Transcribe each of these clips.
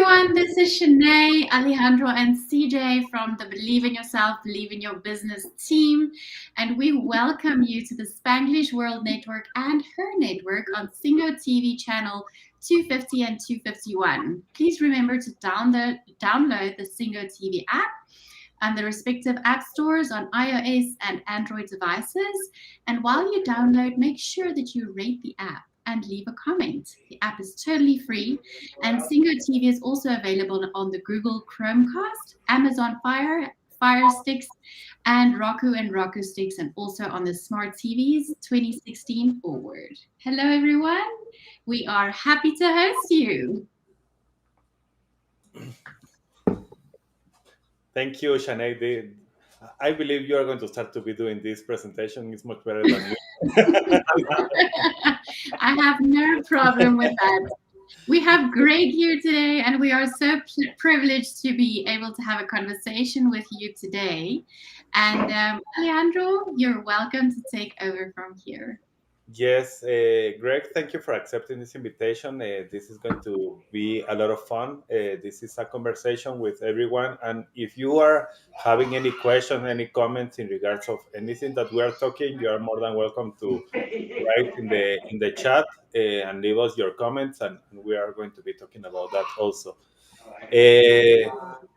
everyone, this is Shanei, Alejandro, and CJ from the Believe in Yourself, Believe in Your Business team. And we welcome you to the Spanglish World Network and her network on Singo TV channel 250 and 251. Please remember to download the Singo TV app and the respective app stores on iOS and Android devices. And while you download, make sure that you rate the app and leave a comment. The app is totally free, and Singo TV is also available on the Google Chromecast, Amazon Fire Sticks, and Roku Sticks, and also on the smart TVs 2016 forward. Hello, everyone. We are happy to host you. Thank you, Shanei. I believe you are going to start to be doing this presentation. It's much better than me. I have no problem with that. We have Greg here today, and we are so privileged to be able to have a conversation with you today. And Alejandro, you're welcome to take over from here. Yes, Greg, thank you for accepting this invitation. This is going to be a lot of fun. This is a conversation with everyone. And if you are having any questions, any comments in regards of anything that we are talking, you are more than welcome to write in the chat and leave us your comments. And we are going to be talking about that also.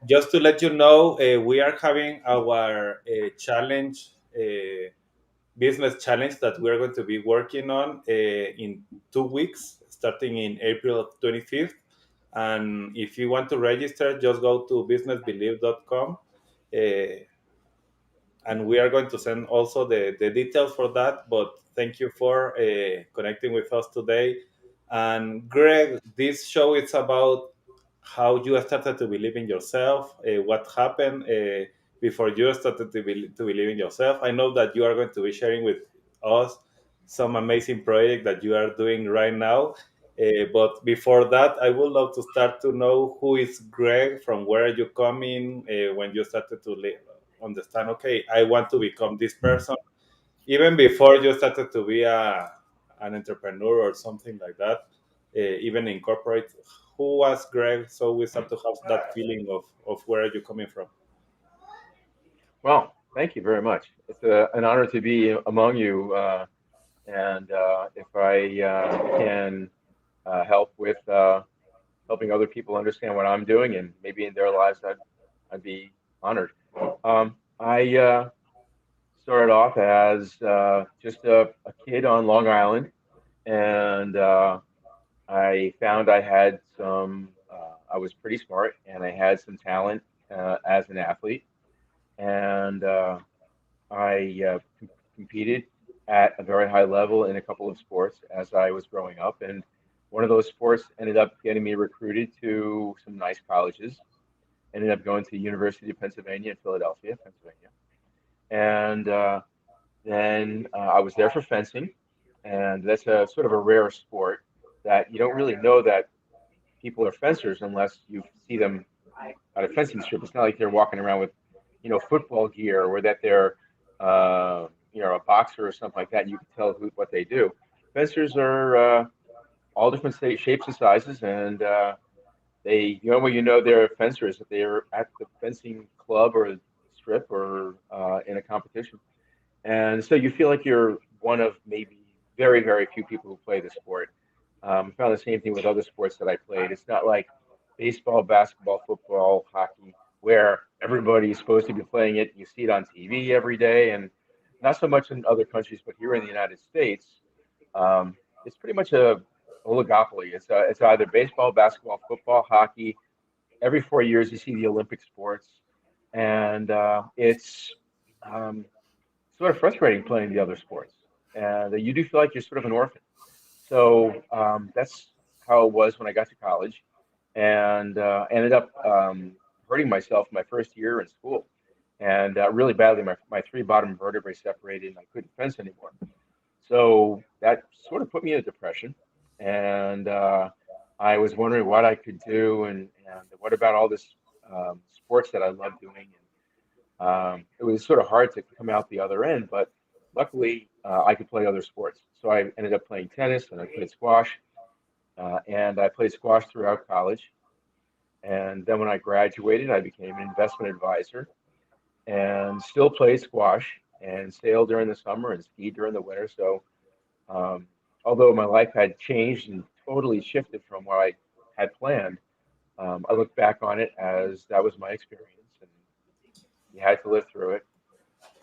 Just to let you know, we are having our challenge. Business challenge that we're going to be working on in 2 weeks, starting in April 25th. And if you want to register, just go to businessbelieve.com. And we are going to send also the details for that. But thank you for connecting with us today. And Greg, this show is about how you started to believe in yourself, what happened before you started to believe in yourself. I know that you are going to be sharing with us some amazing project that you are doing right now. But before that, I would love to start to know who is Greg, from where are you coming, when you started to understand, okay, I want to become this person, even before you started to be an entrepreneur or something like that, even in corporate. Who was Greg? So we start to have that feeling of where are you coming from. Well, thank you very much. It's an honor to be among you, and if I can help with helping other people understand what I'm doing and maybe in their lives, I'd be honored. I started off as just a kid on Long Island, and I found I had I was pretty smart, and I had some talent as an athlete, and I competed at a very high level in a couple of sports as I was growing up. And one of those sports ended up getting me recruited to some nice colleges. Ended up going to the University of Pennsylvania in Philadelphia, Pennsylvania. And then I was there for fencing. And that's a sort of a rare sport that you don't really know that people are fencers unless you see them at a fencing strip. It's not like they're walking around with, football gear, or that they're, a boxer or something like that. And you can tell what they do. Fencers are all different shapes and sizes, and they, when they're fencers, if they're at the fencing club or strip or in a competition. And so you feel like you're one of maybe very, very few people who play the sport. I found the same thing with other sports that I played. It's not like baseball, basketball, football, hockey, where everybody's supposed to be playing it. You see it on TV every day, and not so much in other countries, but here in the United States, it's pretty much a oligopoly. It's either baseball, basketball, football, hockey. Every 4 years, you see the Olympic sports, and it's sort of frustrating playing the other sports. And you do feel like you're sort of an orphan. So that's how it was when I got to college, and ended up hurting myself my first year in school, and really badly. My three bottom vertebrae separated, and I couldn't fence anymore. So that sort of put me in a depression, and I was wondering what I could do, and what about all this sports that I love doing. And it was sort of hard to come out the other end, but luckily I could play other sports. So I ended up playing tennis, and I played squash, and I played squash throughout college. And then when I graduated, I became an investment advisor and still play squash and sail during the summer and ski during the winter. So, um, although my life had changed and totally shifted from what I had planned, I look back on it as that was my experience, and you had to live through it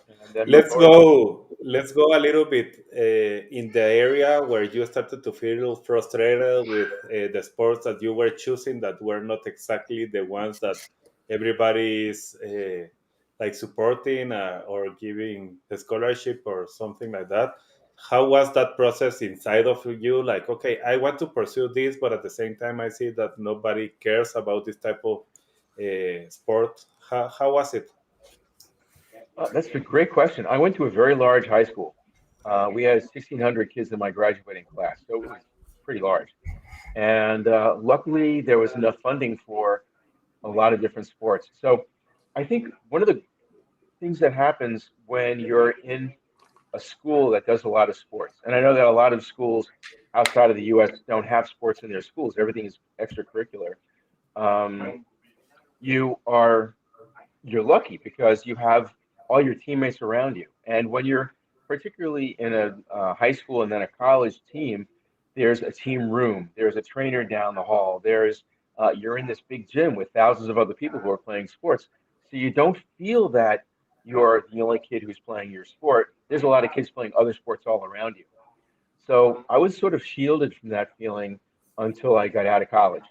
and then move Let's forward. go. Let's go a little bit in the area where you started to feel frustrated with the sports that you were choosing that were not exactly the ones that everybody is like supporting or giving the scholarship or something like that. How was that process inside of you? Like, okay, I want to pursue this, but at the same time, I see that nobody cares about this type of sport. How was it? That's a great question. I went to a very large high school. We had 1,600 kids in my graduating class, so it was pretty large. And luckily, there was enough funding for a lot of different sports. So I think one of the things that happens when you're in a school that does a lot of sports, and I know that a lot of schools outside of the U.S. don't have sports in their schools. Everything is extracurricular. Um, you are you're lucky because you have all your teammates around you. And when you're particularly in a high school and then a college team, there's a team room, there's a trainer down the hall, there's you're in this big gym with thousands of other people who are playing sports. So you don't feel that you're the only kid who's playing your sport. There's a lot of kids playing other sports all around you. So I was sort of shielded from that feeling until I got out of college.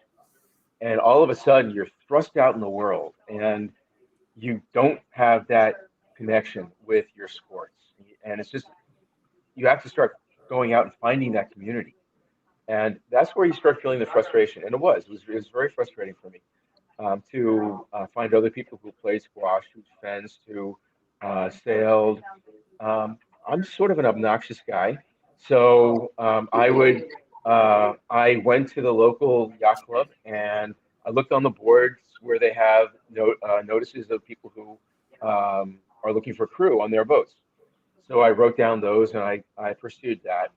And all of a sudden, you're thrust out in the world, and you don't have that connection with your sports. And it's just, you have to start going out and finding that community. And that's where you start feeling the frustration. And it was very frustrating for me to find other people who played squash, who fenced, who sailed. I'm sort of an obnoxious guy. So I went to the local yacht club and I looked on the boards where they have notices of people who are looking for crew on their boats. So I wrote down those and I pursued that.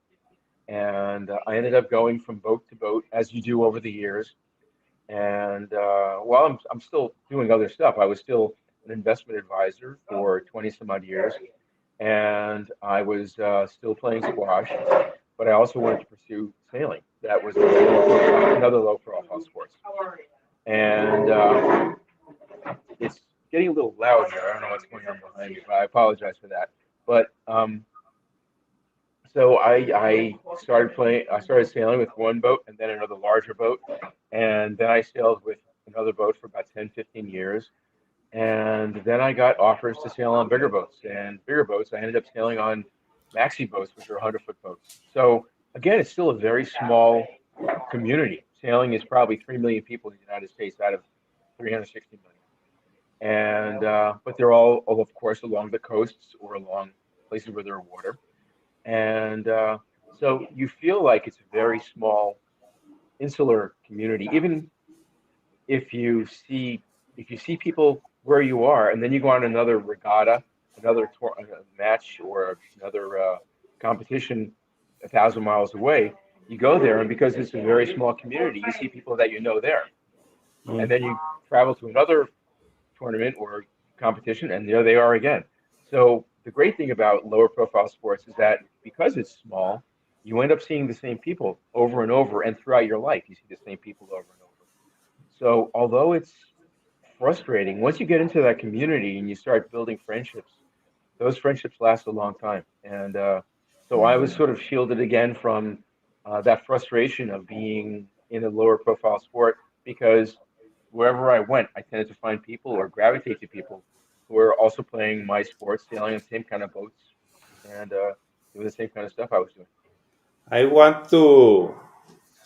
And I ended up going from boat to boat as you do over the years. And while I'm still doing other stuff, I was still an investment advisor for 20 some odd years. And I was still playing squash, but I also wanted to pursue sailing. That was another low profile sport. And it's getting a little loud here. I don't know what's going on behind me, but I apologize for that. But so I started playing. I started sailing with one boat and then another larger boat, and then I sailed with another boat for about 10, 15 years. And then I got offers to sail on bigger boats. And bigger boats, I ended up sailing on maxi boats, which are 100-foot boats. So again, it's still a very small community. Sailing is probably 3 million people in the United States out of 360 million. And but they're all, of course, along the coasts or along places where there are water. And so you feel like it's a very small, insular community. Even if you see if you see people where you are, and then you go on another regatta, match, or another competition 1,000 miles away, you go there, and because it's a very small community, you see people that you know there, and then you travel to another tournament or competition, and there they are again. So the great thing about lower profile sports is that because it's small, you end up seeing the same people over and over, and throughout your life, you see the same people over and over. So although it's frustrating, once you get into that community and you start building friendships, those friendships last a long time. And so I was sort of shielded again from that frustration of being in a lower profile sport because wherever I went, I tended to find people or gravitate to people who were also playing my sports, sailing on the same kind of boats, and doing the same kind of stuff I was doing. I want to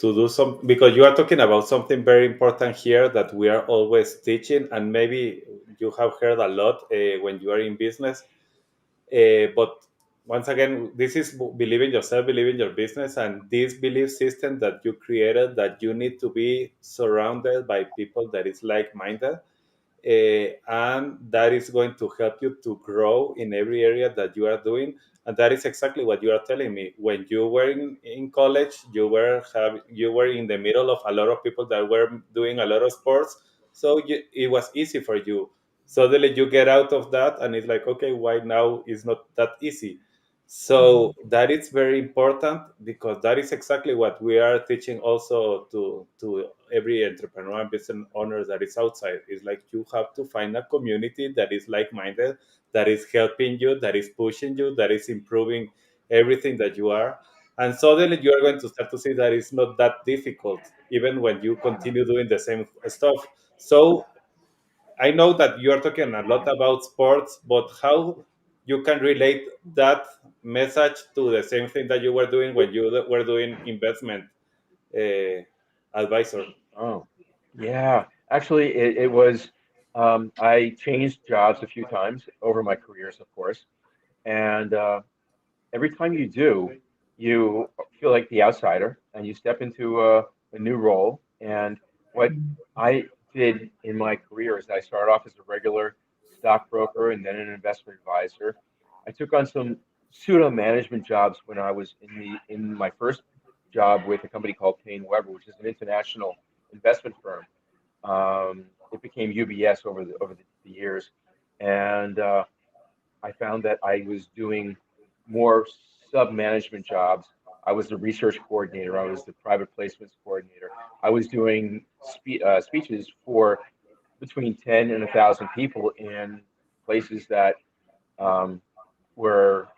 do some because you are talking about something very important here that we are always teaching, and maybe you have heard a lot when you are in business. But once again, this is believe in yourself, believe in your business, and this belief system that you created that you need to be surrounded by people that is like-minded, and that is going to help you to grow in every area that you are doing. And that is exactly what you are telling me. When you were in college, you were in the middle of a lot of people that were doing a lot of sports, so it was easy for you. Suddenly you get out of that and it's like, okay, why now is not that easy? So that is very important, because that is exactly what we are teaching also to every entrepreneur and business owner that is outside. Is like, you have to find a community that is like-minded, that is helping you, that is pushing you, that is improving everything that you are. And suddenly you are going to start to see that it's not that difficult, even when you continue doing the same stuff. So I know that you are talking a lot about sports, but how you can relate that message to the same thing that you were doing when you were doing investment uh, advisor? Oh, yeah. Actually, it was, I changed jobs a few times over my careers, of course. And every time you do, you feel like the outsider and you step into a new role. And what I did in my career is I started off as a regular stockbroker and then an investment advisor. I took on some pseudo management jobs when I was in my first job with a company called Payne Weber, which is an international investment firm. It became UBS over the years, and I found that I was doing more sub-management jobs. I was the research coordinator. I was the private placements coordinator. I was doing speeches for between 10 and 1,000 people in places that um, were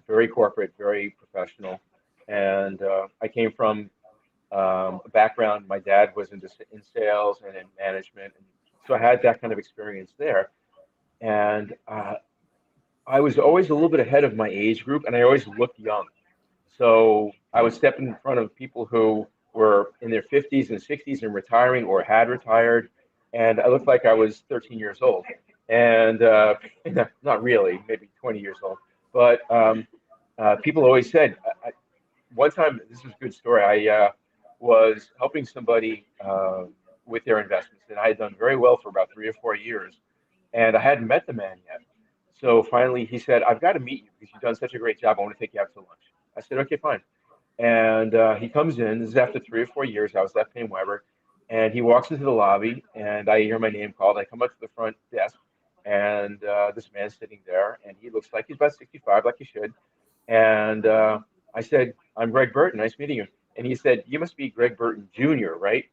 very corporate, very professional. And I came from a background. My dad was in sales and in management, and so I had that kind of experience there. And I was always a little bit ahead of my age group, and I always looked young. So I would step in front of people who were in their 50s and 60s and retiring or had retired, and I looked like I was 13 years old. And not really, maybe 20 years old. But people always said, one time, this is a good story. I was helping somebody with their investments, and I had done very well for about 3 or 4 years, and I hadn't met the man yet. So finally, he said, "I've got to meet you because you've done such a great job. I want to take you out to lunch." I said, "Okay, fine." And he comes in. This is after 3 or 4 years. I was at Payne Weber, and he walks into the lobby, and I hear my name called. I come up to the front desk, and this man's sitting there, and he looks like he's about 65, like he should. And I said, "I'm Greg Burton. Nice meeting you." And he said, "You must be Greg Burton Jr., right?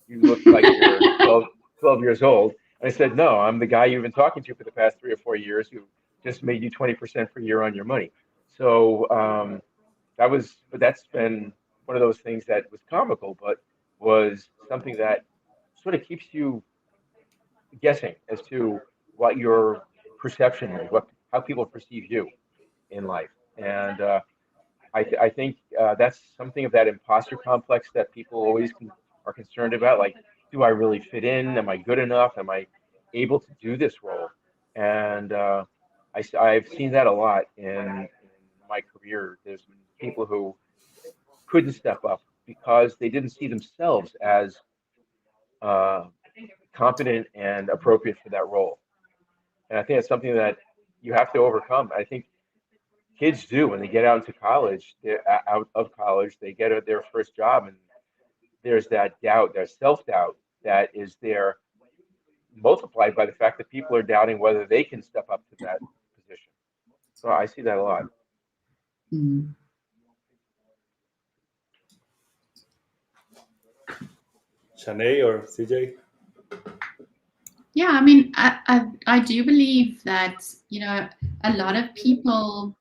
You look like you're 12 years old." And I said, "No, I'm the guy you've been talking to for the past 3 or 4 years who just made you 20% per year on your money." So but that's been one of those things that was comical, but was something that sort of keeps you guessing as to what your perception is, how people perceive you in life. And I think that's something of that imposter complex that people always are concerned about. Like, do I really fit in? Am I good enough? Am I able to do this role? And I've seen that a lot in my career. There's been people who couldn't step up because they didn't see themselves as uh, competent and appropriate for that role. And I think it's something that you have to overcome. I think kids do when they get out into college. They're out of college, they get their first job, and there's that doubt, that self-doubt that is there, multiplied by the fact that people are doubting whether they can step up to that position. So I see that a lot. Mm. Shanei or CJ? Yeah, I mean, I do believe that, a lot of people,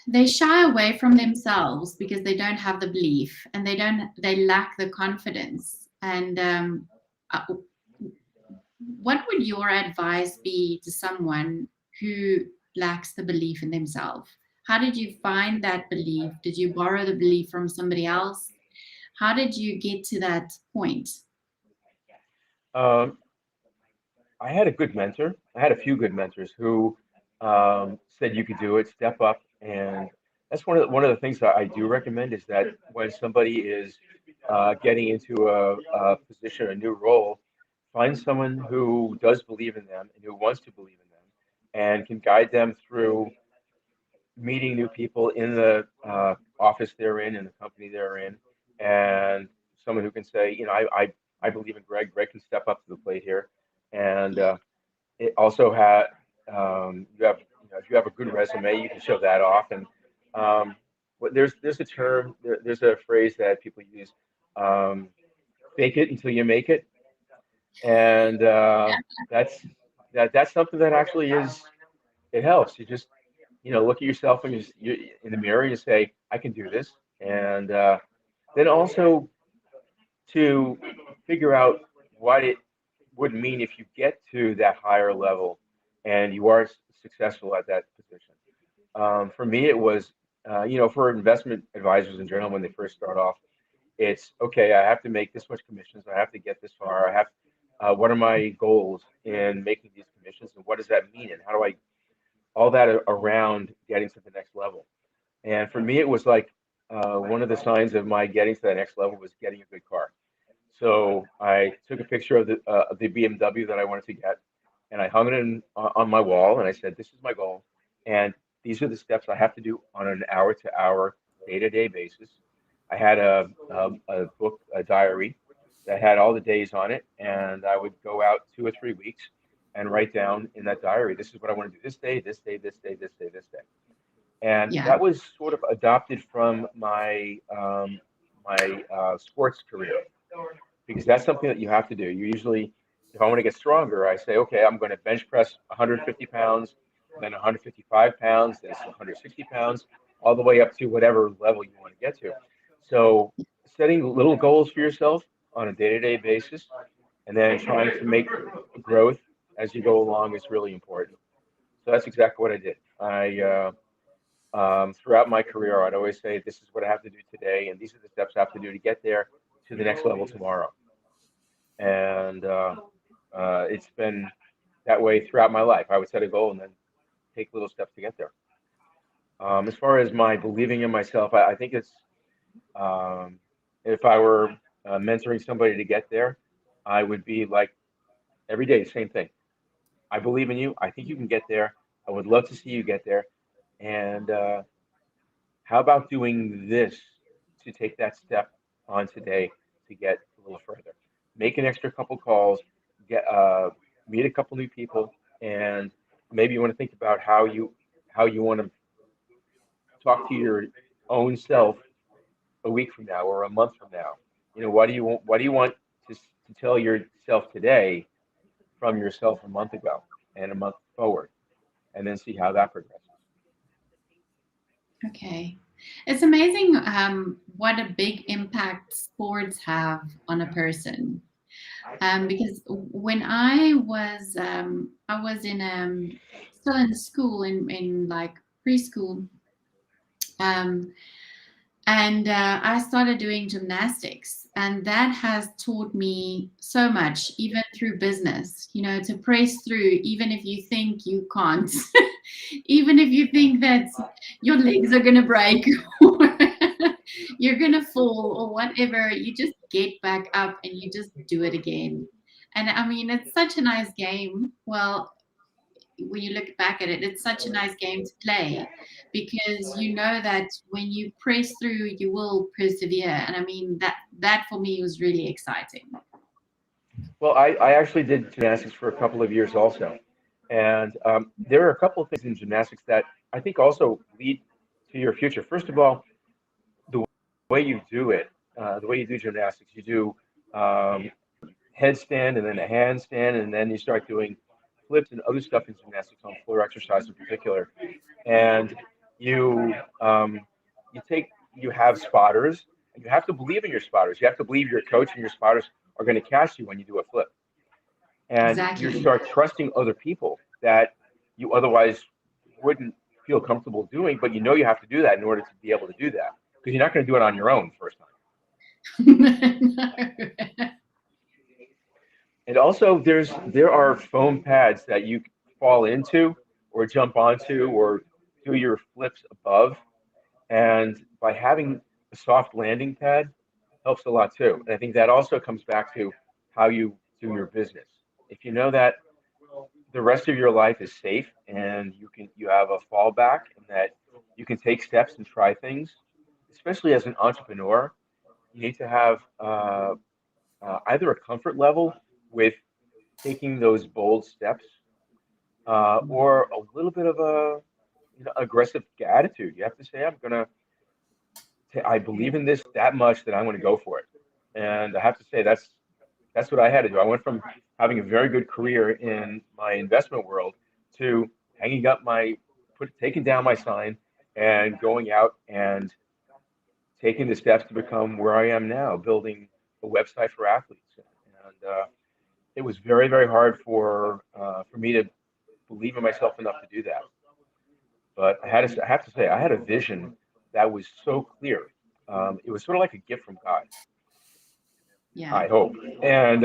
they shy away from themselves because they don't have the belief, and they lack the confidence. And uh, what would your advice be to someone who lacks the belief in themselves? How did you find that belief? Did you borrow the belief from somebody else? How did you get to that point? Um, I had a good mentor. I had a few good mentors who said you could do it, step up, and that's one of the things that I do recommend is that when somebody is getting into a position, a new role, find someone who does believe in them and who wants to believe in them, and can guide them through meeting new people in the office they're in the company they're in, and someone who can say, I believe in Greg. Greg can step up to the plate here, and it also had you have if you have a good resume, you can show that off. And there's a term, there's a phrase that people use, um, fake it until you make it, and that's that's something that actually is it helps. You just look at yourself and you in the mirror, you say, I can do this, and then also to figure out what it would mean if you get to that higher level and you are successful at that position. For me, it was, for investment advisors in general, when they first start off, it's okay, I have to make this much commissions, I have to get this far, I have, what are my goals in making these commissions, and what does that mean, and how do I, all that around getting to the next level. And for me, it was like one of the signs of my getting to that next level was getting a good car. So I took a picture of the BMW that I wanted to get, and I hung it on my wall, and I said, "This is my goal, and these are the steps I have to do on an hour-to-hour, day-to-day basis." I had a book, a diary that had all the days on it, and I would go out 2 or 3 weeks and write down in that diary, "This is what I want to do this day, this day, this day, this day, this day." And Yeah. that was sort of adopted from my sports career because that's something that you have to do. You usually, if I want to get stronger, I say, okay, I'm going to bench press 150 pounds, then 155 pounds, then 160 pounds, all the way up to whatever level you want to get to. So setting little goals for yourself on a day-to-day basis, and then trying to make growth as you go along is really important. So that's exactly what I did. Throughout my career, I'd always say, this is what I have to do today, and these are the steps I have to do to get there to the next level tomorrow. And it's been that way throughout my life. I would set a goal and then take little steps to get there. As far as my believing in myself, I think it's um, if I were mentoring somebody to get there, I would be like every day, same thing. I believe in you. I think you can get there. I would love to see you get there. And how about doing this to take that step on today to get a little further? Make an extra couple calls, get meet a couple new people, and maybe you want to think about how you want to talk to your own self a week from now or a month from now. What do you want to tell yourself today from yourself a month ago and a month forward, and then see how that progresses. Okay. It's amazing what a big impact sports have on a person. Because when I was in still in school in like preschool, um, and I started doing gymnastics, and that has taught me so much, even through business. You know, to press through, even if you think you can't, even if you think that your legs are gonna break, or you're gonna fall, or whatever. You just get back up and you just do it again. And I mean, it's such a nice game. Well, when you look back at it, it's such a nice game to play because you know that when you press through, you will persevere. And I mean that for me was really exciting. Well, I actually did gymnastics for a couple of years also. And there are a couple of things in gymnastics that I think also lead to your future. First of all, the way you do it, the way you do gymnastics, you do um, headstand and then a handstand, and then you start doing flips and other stuff in gymnastics on floor exercise in particular. And you you take you have spotters, and you have to believe in your spotters. You have to believe your coach and your spotters are going to catch you when you do a flip, and you Exactly. start trusting other people that you otherwise wouldn't feel comfortable doing, but you know you have to do that in order to be able to do that because you're not going to do it on your own first time. And also, there are foam pads that you fall into or jump onto or do your flips above, and by having a soft landing pad helps a lot too. And I think that also comes back to how you do your business. If you know that the rest of your life is safe and you have a fallback and that you can take steps and try things, especially as an entrepreneur, you need to have either a comfort level with taking those bold steps, or a little bit of a aggressive attitude. You have to say, I believe in this that much that I'm going to go for it. And I have to say that's what I had to do. I went from having a very good career in my investment world to hanging up taking down my sign and going out and taking the steps to become where I am now, building a website for athletes. And it was very, very hard for me to believe in myself enough to do that. But I have to say, I had a vision that was so clear. It was sort of like a gift from God, Yeah. I hope. And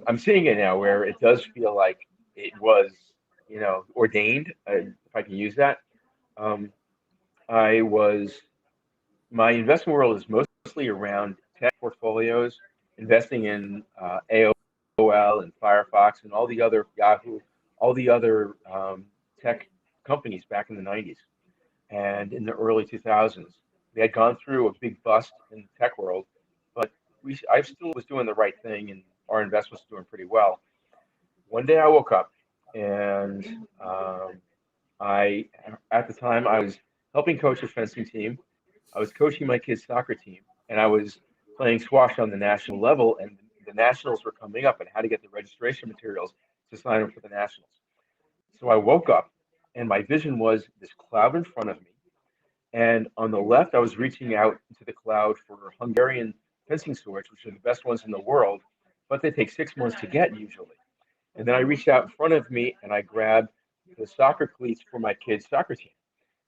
I'm seeing it now where it does feel like it was, ordained, if I can use that. Um, I was, my investment world is mostly around tech portfolios, investing in AOL and Firefox and all the other Yahoo, all the other tech companies back in the 90s and in the early 2000s. They had gone through a big bust in the tech world, but I still was doing the right thing, and our investments were doing pretty well. One day I woke up, and I, at the time, I was helping coach a fencing team. I was coaching my kids' soccer team, and I was playing squash on the national level, and the nationals were coming up, and how to get the registration materials to sign up for the nationals. So I woke up, and my vision was this cloud in front of me, and on the left, I was reaching out into the cloud for Hungarian fencing swords, which are the best ones in the world, but they take 6 months to get usually. And then I reached out in front of me and I grabbed the soccer cleats for my kids' soccer team.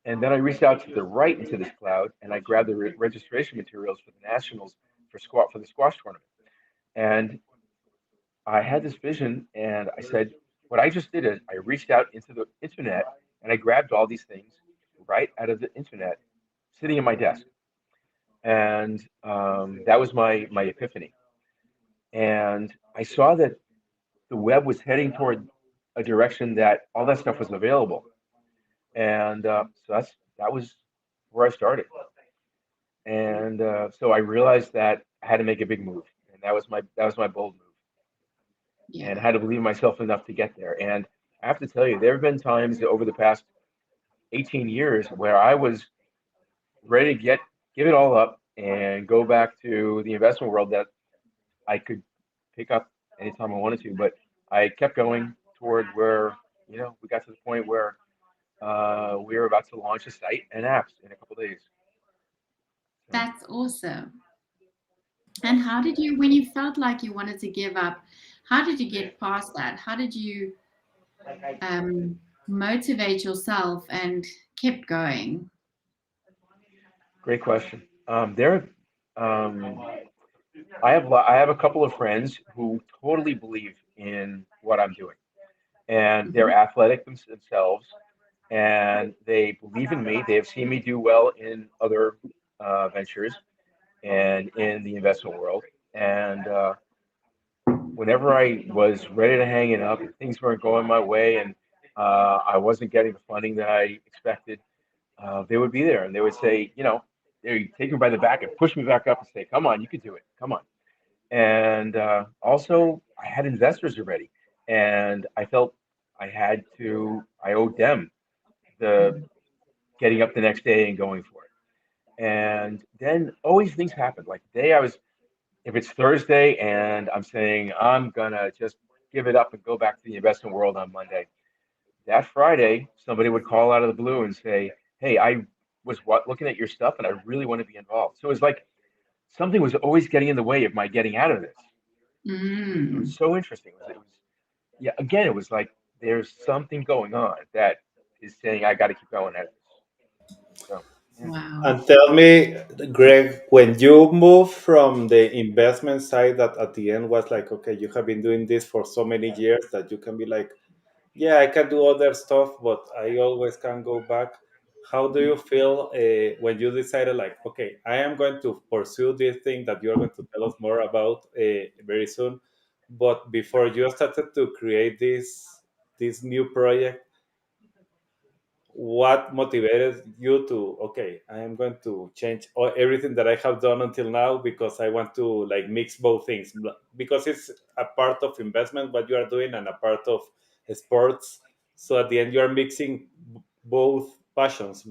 And then I reached out to the right into this cloud and I grabbed the registration materials for the nationals for the squash tournament. And I had this vision and I said, what I just did is I reached out into the internet and I grabbed all these things right out of the internet sitting in my desk. And that was my epiphany. And I saw that the web was heading toward a direction that all that stuff was available. And so that was where I started. And so I realized that I had to make a big move, and that was my bold move, and I Yeah. had to believe in myself enough to get there. And I have to tell you, there have been times over the past 18 years where I was ready to give it all up and go back to the investment world that I could pick up anytime I wanted to. But I kept going toward where, we got to the point where we were about to launch a site and apps in a couple of days. So That's awesome. And how did you, when you felt like you wanted to give up, how did you get past that? How did you motivate yourself and kept going? great question. Um, I have a couple of friends who totally believe in what I'm doing, and they're Mhm. athletic themselves, and they believe in me. They have seen me do well in other ventures and in the investment world. And whenever I was ready to hang it up, and things weren't going my way, and I wasn't getting the funding that I expected, they would be there and they would say, they take me by the back and push me back up and say, "Come on, you can do it. Come on." And also, I had investors already, and I felt I owed them the getting up the next day and going for it. And then always things happen. Like today, if it's Thursday and I'm saying I'm gonna just give it up and go back to the investment world on Monday, that Friday, somebody would call out of the blue and say, "Hey, I was looking at your stuff and I really want to be involved." So it was like something was always getting in the way of my getting out of this. It was Mm. so interesting. Yeah, again, it was like there's something going on that is saying I got to keep going at this. So yeah, Wow. And tell me, Greg, when you move from the investment side, that at the end was like, okay, you have been doing this for so many years that you can be like, yeah, I can do other stuff, but I always can go back. How do you feel when you decided, like, okay, I am going to pursue this thing that you're going to tell us more about very soon? But before you started to create this new project, what motivated you to, okay, I am going to change everything that I have done until now because I want to like mix both things, because it's a part of investment what you are doing and a part of sports. So at the end you are mixing both passions,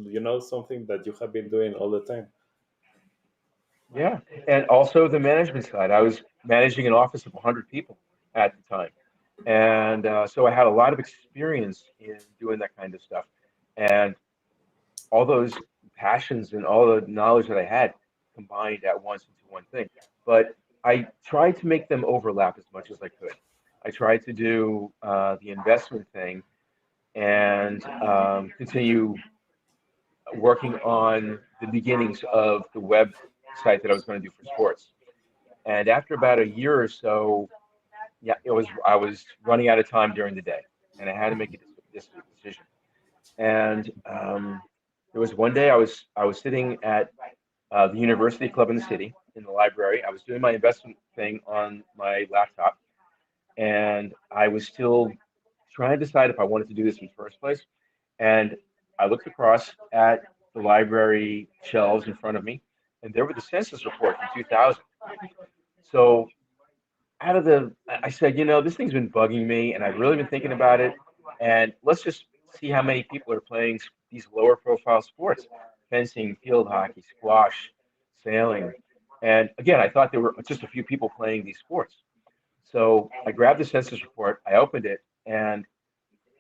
something that you have been doing all the time. Yeah, and also the management side. I was managing an office of 100 people at the time, and so I had a lot of experience in doing that kind of stuff, and all those passions and all the knowledge that I had combined at once into one thing. But I tried to make them overlap as much as I could. I tried to do the investment thing and continue working on the beginnings of the website that I was going to do for sports. And after about a year or so, yeah, it was I was running out of time during the day, and I had to make a decision. And there was one day I was sitting at the university club in the city in the library. I was doing my investment thing on my laptop, and I was still trying to decide if I wanted to do this in the first place. And I looked across at the library shelves in front of me, and there were the census report from 2000. So I said, this thing's been bugging me, and I've really been thinking about it. And let's just see how many people are playing these lower profile sports: fencing, field hockey, squash, sailing. And again, I thought there were just a few people playing these sports. So I grabbed the census report, I opened it, and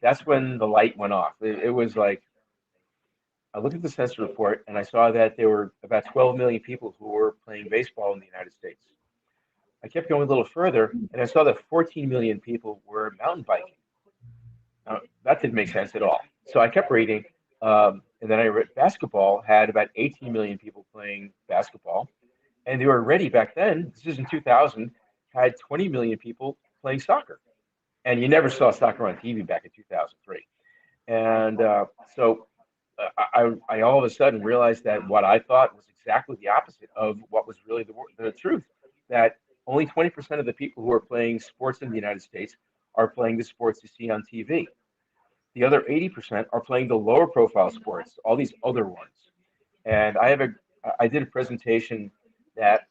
that's when the light went off. It was like I looked at the census report and I saw that there were about 12 million people who were playing baseball in the United States. I kept going a little further and I saw that 14 million people were mountain biking. Now, that didn't make sense at all. So I kept reading, and then I read basketball had about 18 million people playing basketball, and they were already back then. This is in 2000, had 20 million people playing soccer, and you never saw soccer on TV back in 2003. And so I all of a sudden realized that what I thought was exactly the opposite of what was really the truth. That only 20% of the people who are playing sports in the United States are playing the sports you see on TV. The other 80% are playing the lower profile sports, all these other ones. And I did a presentation that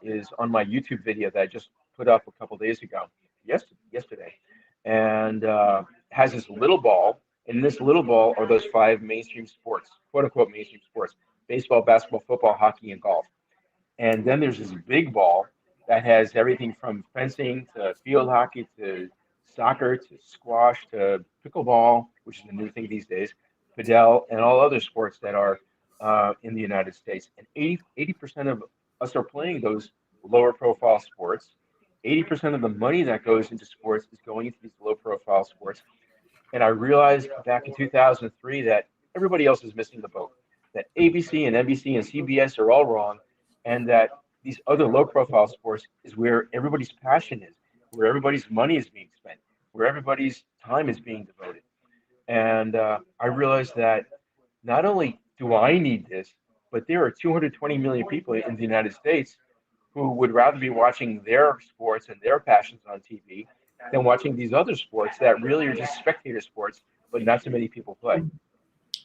is on my YouTube video that I just put up a couple days ago, yesterday, and has this little ball. And this little ball are those five mainstream sports, quote unquote mainstream sports: baseball, basketball, football, hockey, and golf. And then there's this big ball that has everything from fencing to field hockey to soccer to squash to pickleball, which is a new thing these days, padel, and all other sports that are in the United States. And 80% of us are playing those lower profile sports. 80% of the money that goes into sports is going into these low profile sports. And I realized back in 2003 that everybody else is missing the boat, that ABC and NBC and CBS are all wrong, and that these other low profile sports is where everybody's passion is, where everybody's money is being spent, where everybody's time is being devoted. And I realized that not only do I need this, but there are 220 million people in the United States who would rather be watching their sports and their passions on TV than watching these other sports that really are just spectator sports, but not so many people play.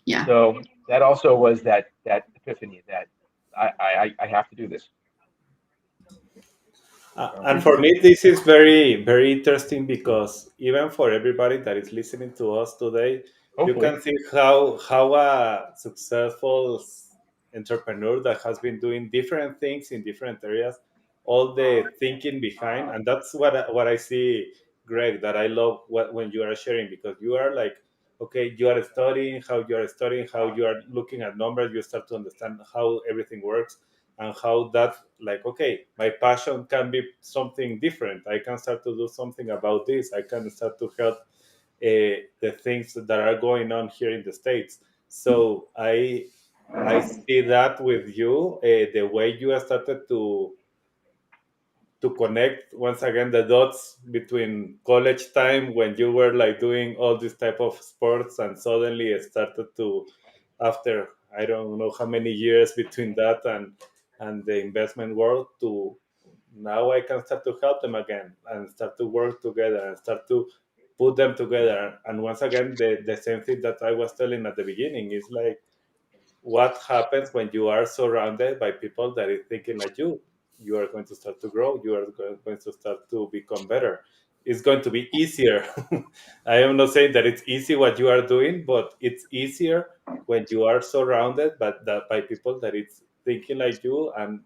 Yeah. So that also was that epiphany that I have to do this. So, And for me, this is very, very interesting because even for everybody that is listening to us today, you hopefully, can see how a successful entrepreneur that has been doing different things in different areas, all the thinking behind, and that's what I see, Greg. That I love when you are sharing, because you are like, okay, you are studying, how you are looking at numbers, you start to understand how everything works, and how that, like, okay, my passion can be something different. I can start to do something about this. I can start to help the things that are going on here in the States. So I see that with you, the way you have started to connect once again the dots between college time when you were like doing all this type of sports, and suddenly it started to, after I don't know how many years between that and the investment world, to now I can start to help them again and start to work together and start to put them together. And once again, the same thing that I was telling at the beginning is like, what happens when you are surrounded by people that is thinking like you are going to start to grow, you are going to start to become better. It's going to be easier. I am not saying that it's easy what you are doing, but it's easier when you are surrounded by people that it's thinking like you, and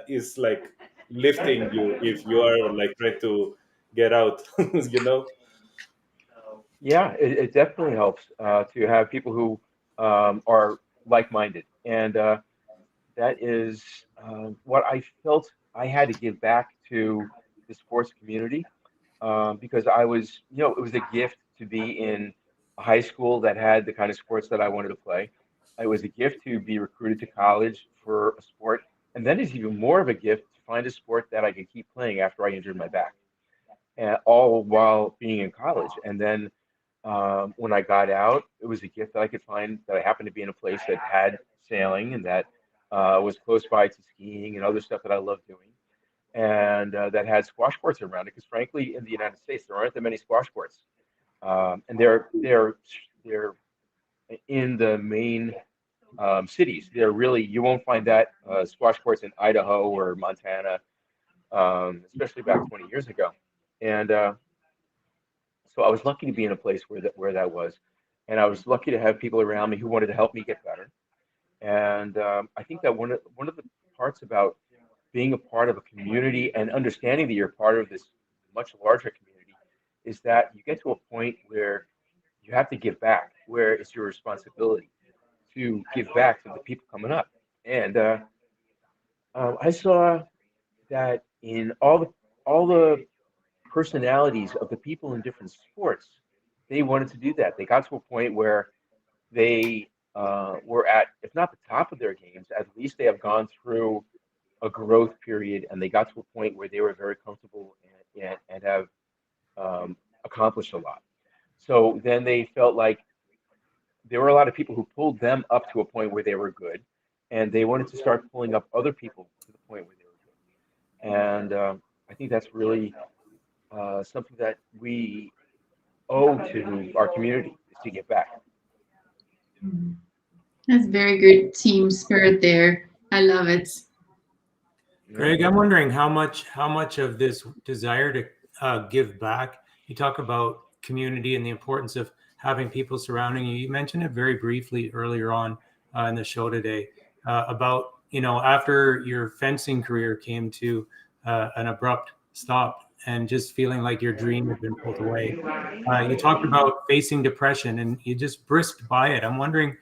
it's like lifting you if you are like trying to get out. you know Yeah, it definitely helps to have people who are like-minded, and that is what I felt I had to give back to the sports community because I was, it was a gift to be in a high school that had the kind of sports that I wanted to play. It was a gift to be recruited to college for a sport, and then it's even more of a gift to find a sport that I could keep playing after I injured my back, and all while being in college. And then when I got out, it was a gift that I could find that I happened to be in a place that had sailing and that was close by to skiing and other stuff that I love doing, and that had squash courts around it. Because frankly, in the United States, there aren't that many squash courts, and they're in the main cities. They're really you won't find that squash courts in Idaho or Montana, especially back 20 years ago. And so I was lucky to be in a place where that was, and I was lucky to have people around me who wanted to help me get better. And I think that one of the parts about being a part of a community and understanding that you're part of this much larger community is that you get to a point where you have to give back, where it's your responsibility to give back to the people coming up. And I saw that in all the personalities of the people in different sports, they wanted to do that. They got to a point where they were at, if not the top of their games, at least they have gone through a growth period, and they got to a point where they were very comfortable and have accomplished a lot. So then they felt like there were a lot of people who pulled them up to a point where they were good, and they wanted to start pulling up other people to the point where they were good. And I think that's really something that we owe to our community is to give back. That's very good team spirit there. I love it. Yeah. Greg, I'm wondering how much of this desire to give back. You talk about community and the importance of having people surrounding you. You mentioned it very briefly earlier on in the show today about after your fencing career came to an abrupt stop and just feeling like your dream had been pulled away. You talked about facing depression and you just brisked by it. I'm wondering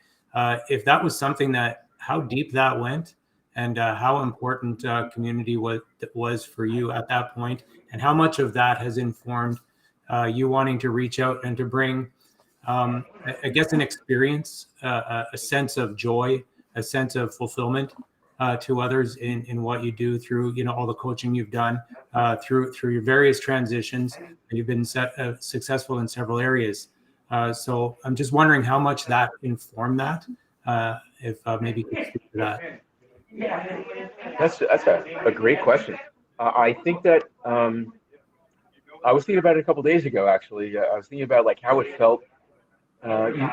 if that was something how deep that went and how important community was for you at that point, and how much of that has informed you wanting to reach out and to bring, I guess, an experience, a sense of joy, a sense of fulfillment to others in what you do through all the coaching you've done through your various transitions. You've been successful in several areas. So I'm just wondering how much that informed that. If maybe you could speak to that. That's a great question. I think that I was thinking about it a couple of days ago. Actually, I was thinking about like how it felt.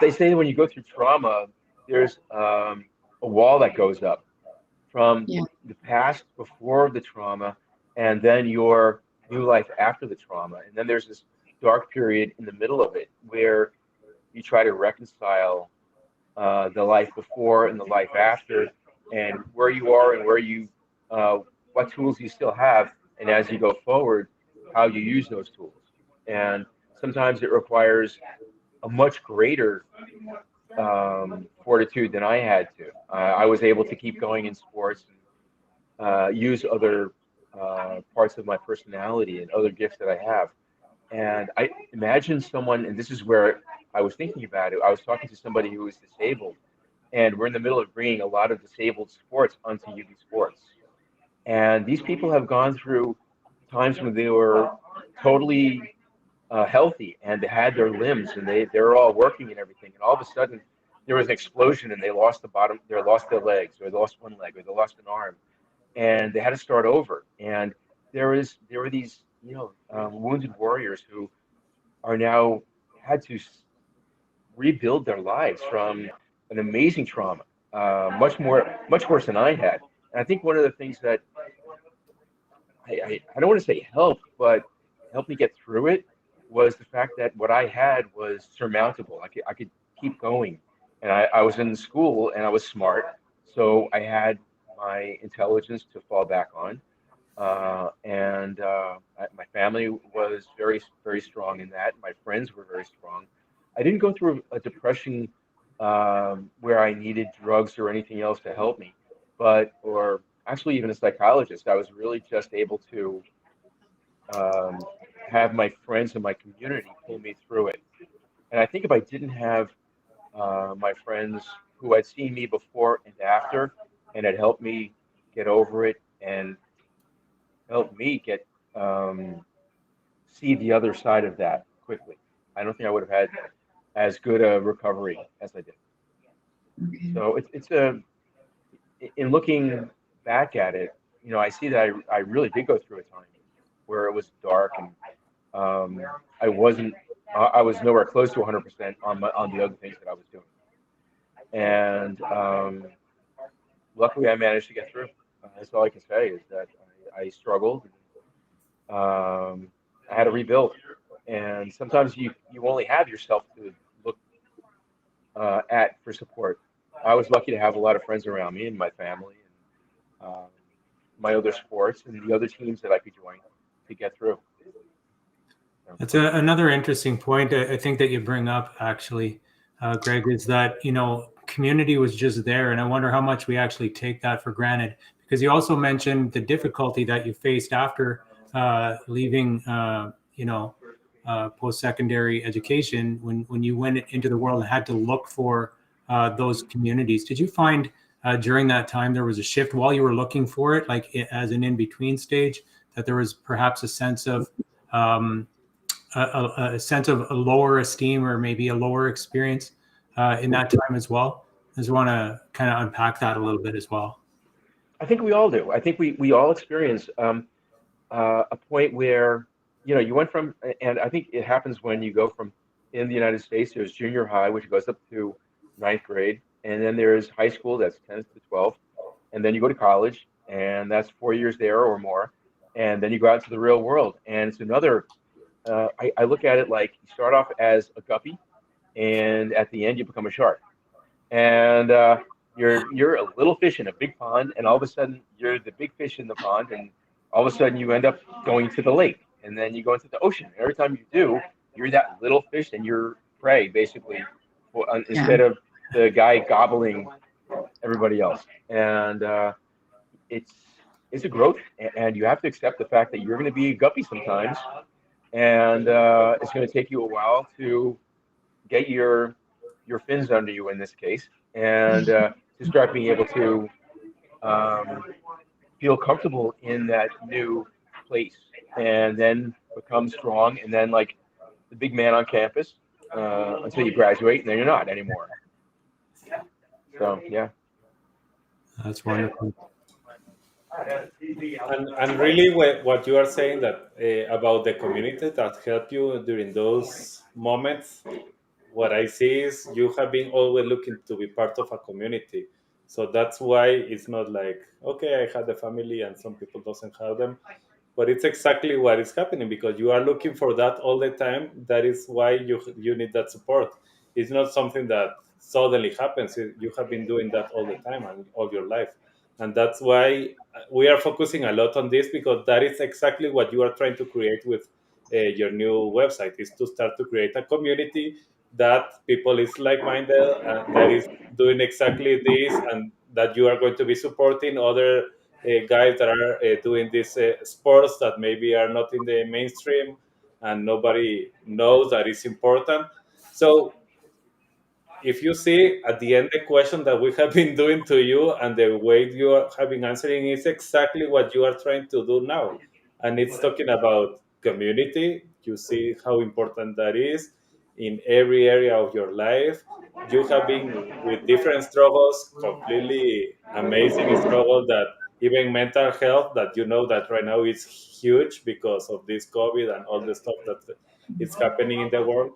They say when you go through trauma, there's a wall that goes up from Yeah. the past before the trauma, and then your new life after the trauma, and then there's this dark period in the middle of it where you try to reconcile the life before and the life after, and where you are and what tools you still have, and as you go forward, how you use those tools. And sometimes it requires a much greater fortitude than I had to. I was able to keep going in sports and use other parts of my personality and other gifts that I have. And I imagine someone, and this is where I was thinking about it. I was talking to somebody who was disabled, and we're in the middle of bringing a lot of disabled sports onto UB Sports. And these people have gone through times when they were totally healthy and had their limbs and they're all working and everything. And all of a sudden, there was an explosion and they lost they lost their legs, or they lost one leg, or they lost an arm, and they had to start over. And there were these wounded warriors who are now had to rebuild their lives from an amazing trauma, much worse than I had. And I think one of the things that I don't want to say helped, but helped me get through it was the fact that what I had was surmountable. I could keep going. And I was in school and I was smart. So I had my intelligence to fall back on. My family was very strong in that. My friends were very strong. I didn't go through a depression where I needed drugs or anything else to help me, or actually even a psychologist. I was really just able to um, have my friends and my community pull me through it. And I think if I didn't have my friends who had seen me before and after and had helped me get over it and helped me get um, see the other side of that quickly, I don't think I would have had as good a recovery as I did. Okay. So it's a in looking back at it, I see that I really did go through a time where it was dark and um, I was nowhere close to 100% on the other things that I was doing. And luckily, I managed to get through. That's all I can say is that I struggled. I had to rebuild, and sometimes you only have yourself to look at for support. I was lucky to have a lot of friends around me and my family and my other sports and the other teams that I could join to get through. That's another interesting point I think that you bring up, actually, Greg, is that, community was just there. And I wonder how much we actually take that for granted. Because you also mentioned the difficulty that you faced after leaving, post-secondary education when you went into the world and had to look for those communities. Did you find during that time there was a shift while you were looking for it, like as an in-between stage, that there was perhaps a sense of a sense of a lower esteem or maybe a lower experience in that time as well? I just want to kind of unpack that a little bit as well. I think we all do. I think we all experience a point where you went from, and I think it happens when you go from in the United States. There's junior high, which goes up to ninth grade, and then there's high school, that's 10th to 12th, and then you go to college, and that's 4 years there or more, and then you go out to the real world, and it's another. I look at it like you start off as a guppy, and at the end you become a shark, and you're a little fish in a big pond, and all of a sudden you're the big fish in the pond, and all of a sudden you end up going to the lake, and then you go into the ocean. Every time you do, you're that little fish, and you're prey basically, Yeah. instead of the guy gobbling everybody else. And it's it's a growth, and you have to accept the fact that you're going to be a guppy sometimes, and it's going to take you a while to get your fins under you in this case, and to start being able to um, feel comfortable in that new place, and then become strong, and then like the big man on campus until you graduate, and then you're not anymore. So yeah. That's wonderful. And really, what you are saying that about the community that helped you during those moments, what I see is you have been always looking to be part of a community. So that's why it's not like, okay, I had a family and some people doesn't have them, but it's exactly what is happening because you are looking for that all the time. That is why you need that support. It's not something that suddenly happens. You have been doing that all the time and all your life, and that's why we are focusing a lot on this because that is exactly what you are trying to create with your new website, is to start to create a community that people is like-minded and that is doing exactly this, and that you are going to be supporting other guys that are doing these sports that maybe are not in the mainstream and nobody knows that it's important. So if you see at the end the question that we have been doing to you and the way you have been answering is exactly what you are trying to do now, and it's talking about community. You see how important that is in every area of your life. You have been with different struggles, completely amazing struggle, that even mental health, that you know that right now is huge because of this COVID and all the stuff that it's happening in the world.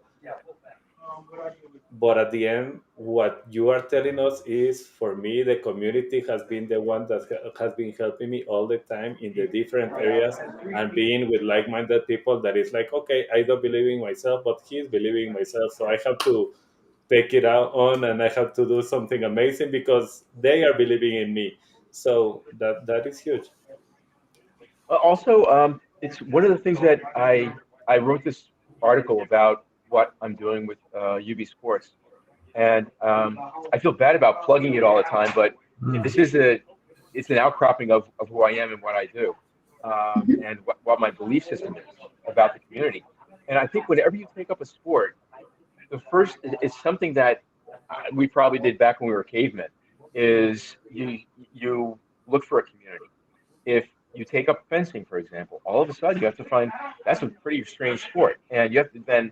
But at the end, what you are telling us is, for me, the community has been the one that has been helping me all the time in the different areas, and being with like-minded people that is like, okay, I don't believe in myself, but he's believing in myself, so I have to take it out on, and I have to do something amazing because they are believing in me. So that is huge. Also, it's one of the things that I wrote this article about what I'm doing with UB Sports, and I feel bad about plugging it all the time, but this is a it's an outcropping of who I am and what I do, and what my belief system is about the community. And I think whenever you take up a sport, the first is something that we probably did back when we were cavemen, is you look for a community. If you take up fencing, for example, all of a sudden you have to find that's a pretty strange sport, and you have to then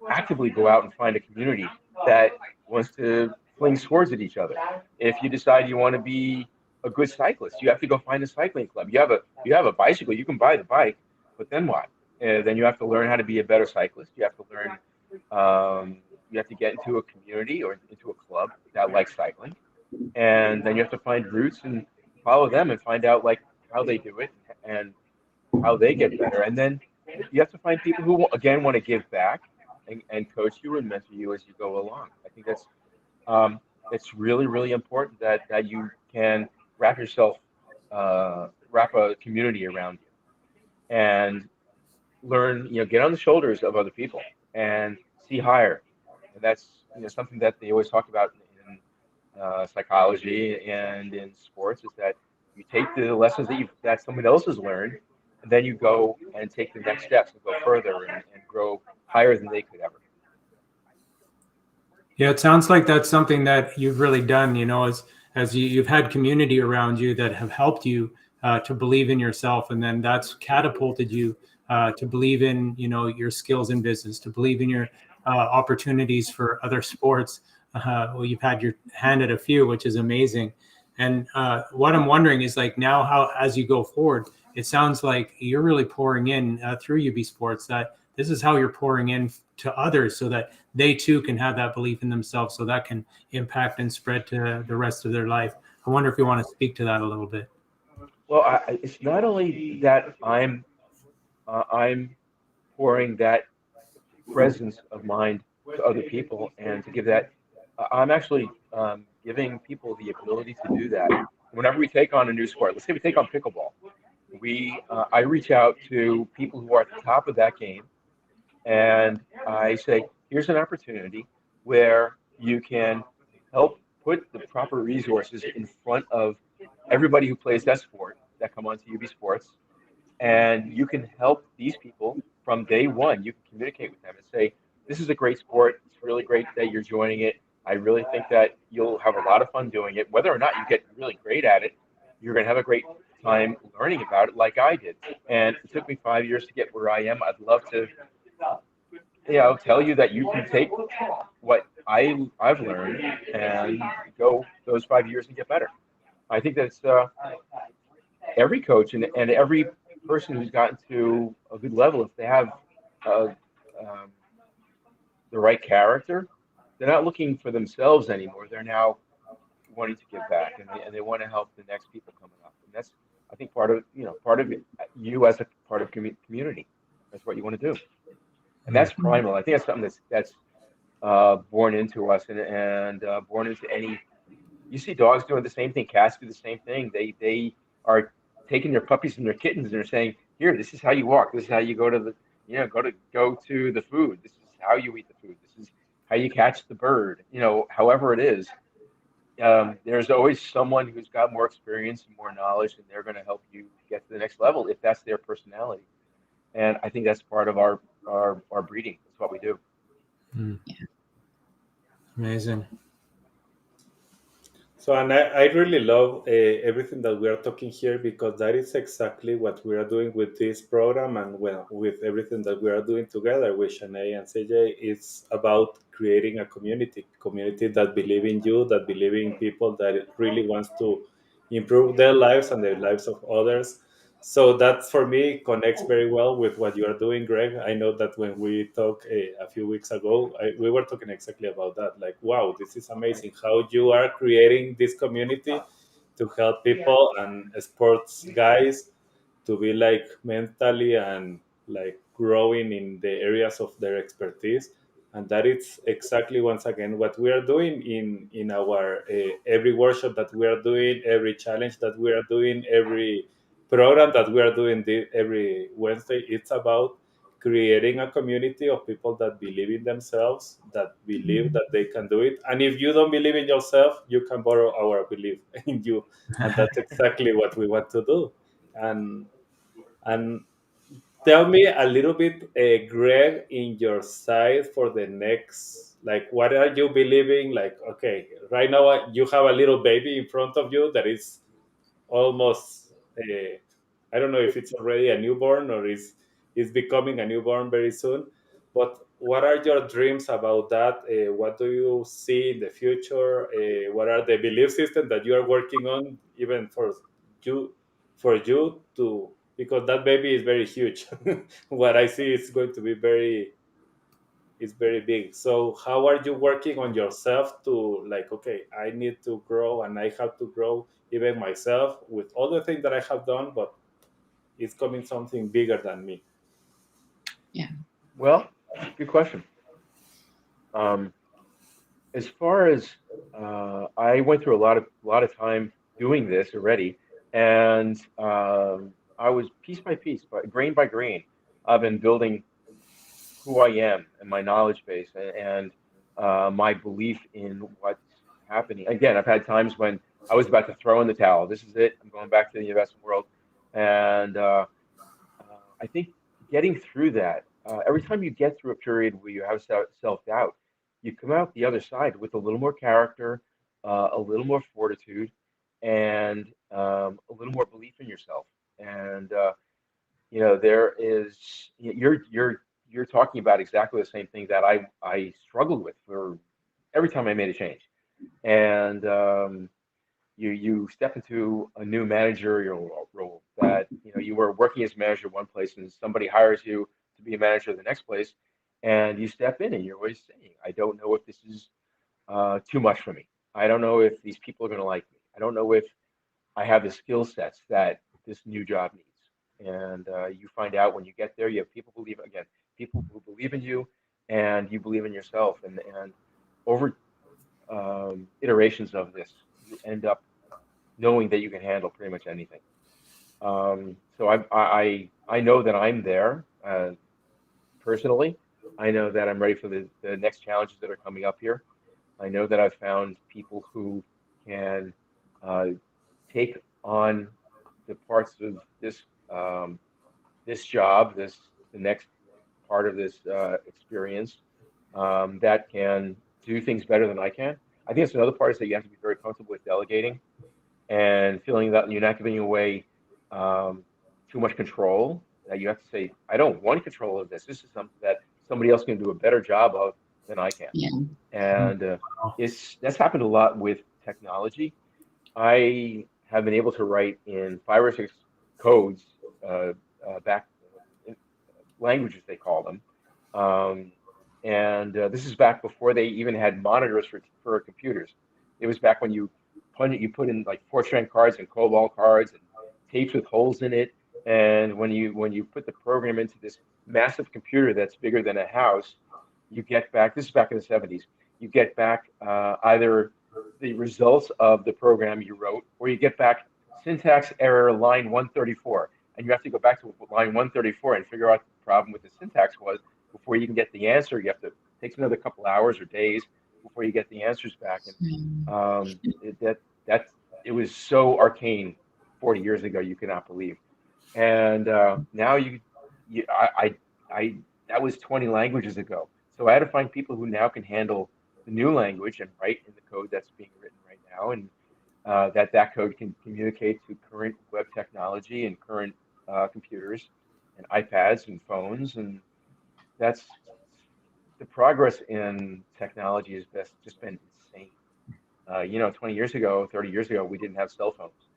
actively go out and find a community that wants to fling swords at each other. If you decide you want to be a good cyclist, you have to go find a cycling club. You have a bicycle, you can buy the bike, but then what? Then you have to learn how to be a better cyclist. You have to learn. You have to get into a community or into a club that likes cycling, and then you have to find routes and follow them and find out like how they do it and how they get better. And then you have to find people who again want to give back and coach you and mentor you as you go along. I think that's it's really really important that you can wrap yourself wrap a community around you and learn, get on the shoulders of other people and see higher. And that's something that they always talk about in psychology and in sports, is that you take the lessons that someone else has learned, and then you go and take the next steps and go further and grow higher than they could ever. Yeah, it sounds like that's something that you've really done, as you've had community around you that have helped you to believe in yourself. And then that's catapulted you to believe in, your skills in business, to believe in your opportunities for other sports. Well, you've had your hand at a few, which is amazing. And what I'm wondering is like now how, as you go forward, it sounds like you're really pouring in through UB Sports, that this is how you're pouring in to others so that they too can have that belief in themselves, so that can impact and spread to the rest of their life. I wonder if you want to speak to that a little bit. Well, it's not only that I'm pouring that presence of mind to other people and to give that. I'm actually giving people the ability to do that. Whenever we take on a new sport, let's say we take on pickleball, I reach out to people who are at the top of that game, and I say, here's an opportunity where you can help put the proper resources in front of everybody who plays that sport that come onto UB Sports, and you can help these people from day one. You can communicate with them and say, this is a great sport. It's really great that you're joining it. I really think that you'll have a lot of fun doing it. Whether or not you get really great at it, you're going to have a great time learning about it like I did. And it took me 5 years to get where I am. I'd love to, tell you that you can take what I've learned and go those 5 years and get better. I think that's every coach and every person who's gotten to a good level, if they have uh, um, the right character, they're not looking for themselves anymore. They're now wanting to give back, and they want to help the next people coming up. And that's, I think, part of you as a part of community. That's what you want to do, and that's primal. I think that's something that's born into us, and born into any. You see dogs doing the same thing. Cats do the same thing. They are taking their puppies and their kittens and they're saying, "Here, this is how you walk. This is how you go to the, go to the food. This is how you eat the food. This is how you catch the bird. However it is." There's always someone who's got more experience and more knowledge, and they're going to help you get to the next level if that's their personality. And I think that's part of our breeding. That's what we do. Amazing. So, and I really love everything that we are talking here, because that is exactly what we are doing with this program, and well, with everything that we are doing together with Shanei and CJ. It's about creating a community that believe in you, that believe in people, that really wants to improve their lives and the lives of others. So that for me connects very well with what you are doing, Greg. I know that when we talked a few weeks ago, we were talking exactly about that. Like, wow, this is amazing how you are creating this community to help people and sports guys to be like mentally and like growing in the areas of their expertise. And that is exactly, once again, what we are doing in our every workshop that we are doing, every challenge that we are doing, every program that we are doing every Wednesday. It's about creating a community of people that believe in themselves, that believe that they can do it. And if you don't believe in yourself, you can borrow our belief in you. And that's exactly what we want to do. And tell me a little bit, Greg, in your side for the next, like, what are you believing? Like, okay, right now you have a little baby in front of you that is almost, I don't know if it's already a newborn or is becoming a newborn very soon. But what are your dreams about that? What do you see in the future? What are the belief systems that you are working on, even you, for you to, because that baby is very huge. What I see is going to be very big. So how are you working on yourself to, like, okay, I need to grow and I have to grow even myself with all the things that I have done, but it's coming something bigger than me. Yeah. Well, good question. Um, as far as I went through a lot of time doing this already, and I was piece by piece, grain by grain, I've been building who I am and my knowledge base and my belief in what's happening. Again, I've had times when I was about to throw in the towel. This is it. I'm going back to the investment world, and I think getting through that, every time you get through a period where you have self-doubt, you come out the other side with a little more character, a little more fortitude, and a little more belief in yourself. And there is you're talking about exactly the same thing that I struggled with for every time I made a change. And you step into a new managerial role that you were working as manager one place and somebody hires you to be a manager the next place, and you step in and you're always saying, I don't know if this is too much for me. I don't know if these people are going to like me. I don't know if I have the skill sets that this new job needs. And you find out when you get there, you have people who believe in you, and you believe in yourself. And over iterations of this, you end up knowing that you can handle pretty much anything. So I know that I'm there personally. I know that I'm ready for the next challenges that are coming up here. I know that I've found people who can uh, take on the parts of um, this job, the next part of this experience that can do things better than I can. I think it's another part is that you have to be very comfortable with delegating and feeling that you're not giving away um, too much control. That you have to say, I don't want control of this. This is something that somebody else can do a better job of than I can. Yeah. And that's happened a lot with technology. I have been able to write in 5 or 6 codes, uh, back in languages they call them, um, and this is back before they even had monitors for computers. It was back when you put in like Fortran cards and COBOL cards and tapes with holes in it, and when you put the program into this massive computer that's bigger than a house, you get back. This is back in the 70s. You get back either the results of the program you wrote, or you get back syntax error line 134, and you have to go back to line 134 and figure out what the problem with the syntax was before you can get the answer. You have to take another couple hours or days before you get the answers back, and Mm. it was so arcane 40 years ago, you cannot believe. And now I that was 20 languages ago. So I had to find people who now can handle the new language and write in the code that's being written right now, and that code can communicate to current web technology and current computers and iPads and phones, and that's the progress in technology has just been insane. 20 years ago, 30 years ago, we didn't have cell phones.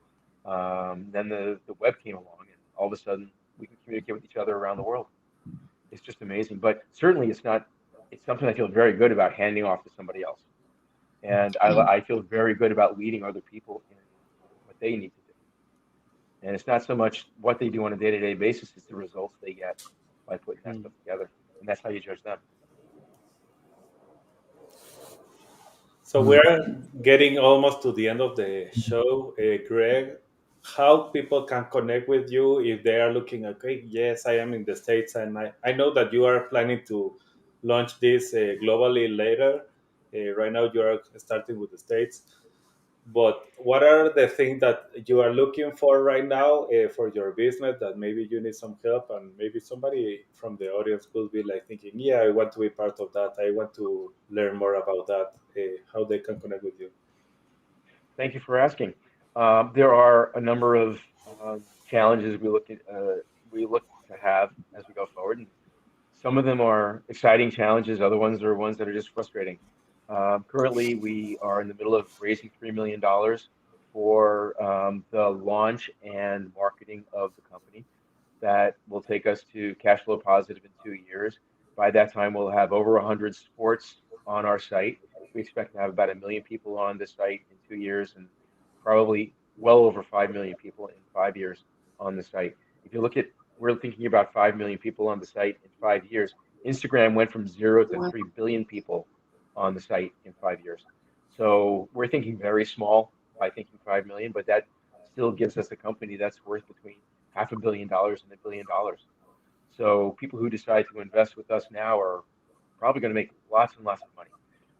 Then the web came along, and all of a sudden we can communicate with each other around the world. It's just amazing. But certainly it's not, it's something I feel very good about handing off to somebody else. And I feel very good about leading other people in what they need to do. And it's not so much what they do on a day-to-day basis, it's the results they get by putting that stuff together. And that's how you judge them. So we're getting almost to the end of the show. Greg, how people can connect with you if they are looking, okay, yes, I am in the States, and I know that you are planning to launch this globally later. Right now, you are starting with the States. But what are the things that you are looking for right now for your business that maybe you need some help, and maybe somebody from the audience could be like thinking, yeah, I want to be part of that. I want to learn more about that. How they can connect with you? Thank you for asking. There are a number of challenges we look to have as we go forward. And some of them are exciting challenges. Other ones are ones that are just frustrating. Currently, we are in the middle of raising $3 million for the launch and marketing of the company. That will take us to cash flow positive in 2 years. By that time, we'll have over 100 sports on our site. We expect to have about 1 million people on the site in 2 years, and probably well over 5 million people in 5 years on the site. If you look at, we're thinking about 5 million people on the site in 5 years. Instagram went from 0 to 3 billion people on the site in 5 years. So we're thinking very small by thinking 5 million, but that still gives us a company that's worth between $500 million and $1 billion. So people who decide to invest with us now are probably going to make lots and lots of money.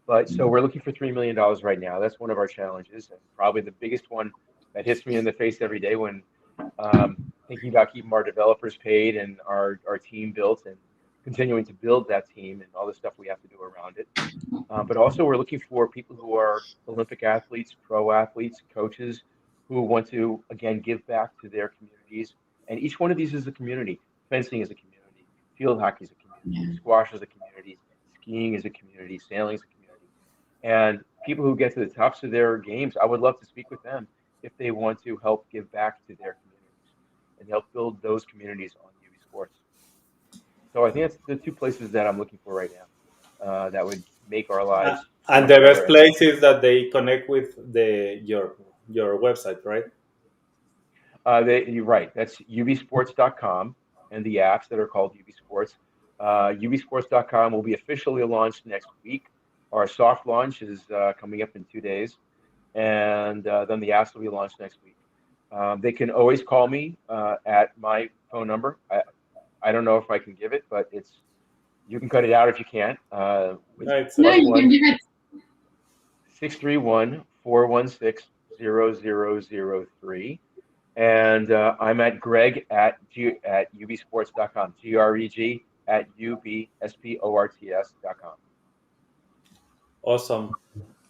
But so we're looking for $3 million right now. That's one of our challenges, and probably the biggest one that hits me in the face every day when thinking about keeping our developers paid and our team built and continuing to build that team and all the stuff we have to do around it. But also, we're looking for people who are Olympic athletes, pro athletes, coaches who want to, again, give back to their communities. And each one of these is a community. Fencing is a community, field hockey is a community, squash is a community, skiing is a community, sailing is a community. And people who get to the tops of their games, I would love to speak with them if they want to help give back to their communities and help build those communities on UB Sports. So I think that's the two places that I'm looking for right now that would make our lives so And much the better. best place is that they connect with your website, right? You're right. That's ubsports.com and the apps that are called UB Sports. ubsports.com will be officially launched next week. Our soft launch is coming up in 2 days, and then the apps will be launched next week. They can always call me at my phone number. I don't know if I can give it, but you can cut it out if you can't. It's No, you can +1 give it. 631 416 0003. And I'm at Greg at ubsports.com, GREG at ubsports.com. Awesome.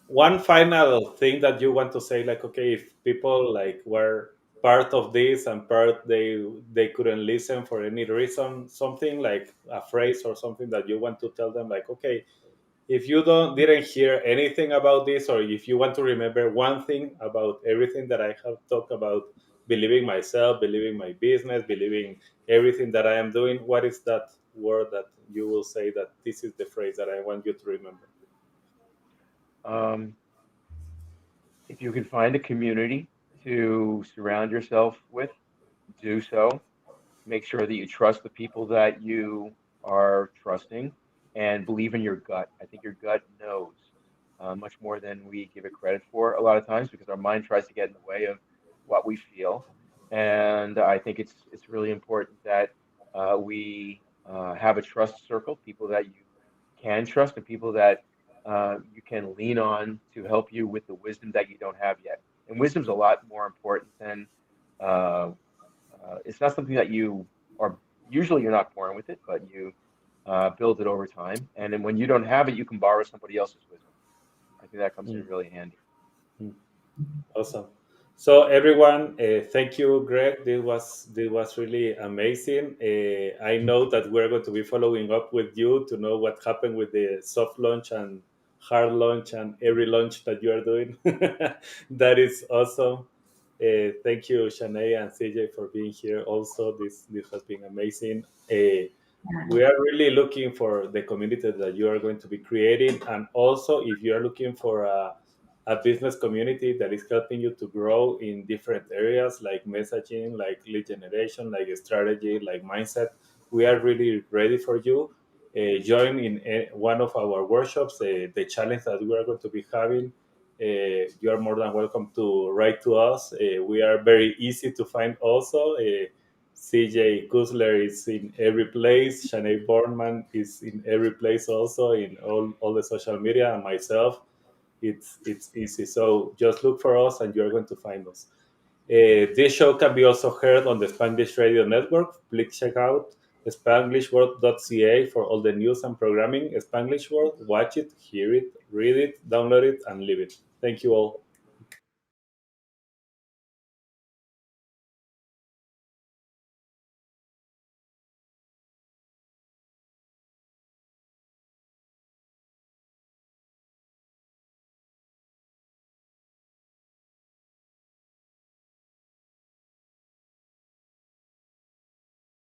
One final thing that you want to say, like, okay, if people like were part of this and part they couldn't listen for any reason, something like a phrase or something that you want to tell them, like, okay, if you didn't hear anything about this, or if you want to remember one thing about everything that I have talked about, believing myself, believing my business, believing everything that I am doing, what is that word that you will say that this is the phrase that I want you to remember? Um, if you can find a community to surround yourself with, do so. Make sure that you trust the people that you are trusting and believe in your gut. I think your gut knows much more than we give it credit for a lot of times because our mind tries to get in the way of what we feel. And I think it's really important that we have a trust circle, people that you can trust and people that you can lean on to help you with the wisdom that you don't have yet. And wisdom's a lot more important than it's not something that you are usually you're not born with it, but you build it over time. And then when you don't have it, you can borrow somebody else's wisdom. I think that comes in really handy. Awesome. So everyone, thank you, Greg. This was really amazing. I know that we're going to be following up with you to know what happened with the soft launch and hard launch and every launch that you are doing. That is awesome. Thank you, Shanei and CJ, for being here. Also, this has been amazing. We are really looking for the community that you are going to be creating, and also if you are looking for a business community that is helping you to grow in different areas like messaging, like lead generation, like strategy, like mindset, we are really ready for you. Join in one of our workshops, the challenge that we are going to be having. You are more than welcome to write to us. We are very easy to find also. CJ Kusler is in every place. Shanei Born is in every place also, in all the social media, and myself. It's easy. So just look for us and you're going to find us. This show can be also heard on the Spanglish Radio Network. Please check out spanglishworld.ca for all the news and programming. Spanglish World, watch it, hear it, read it, download it, and live it. Thank you all.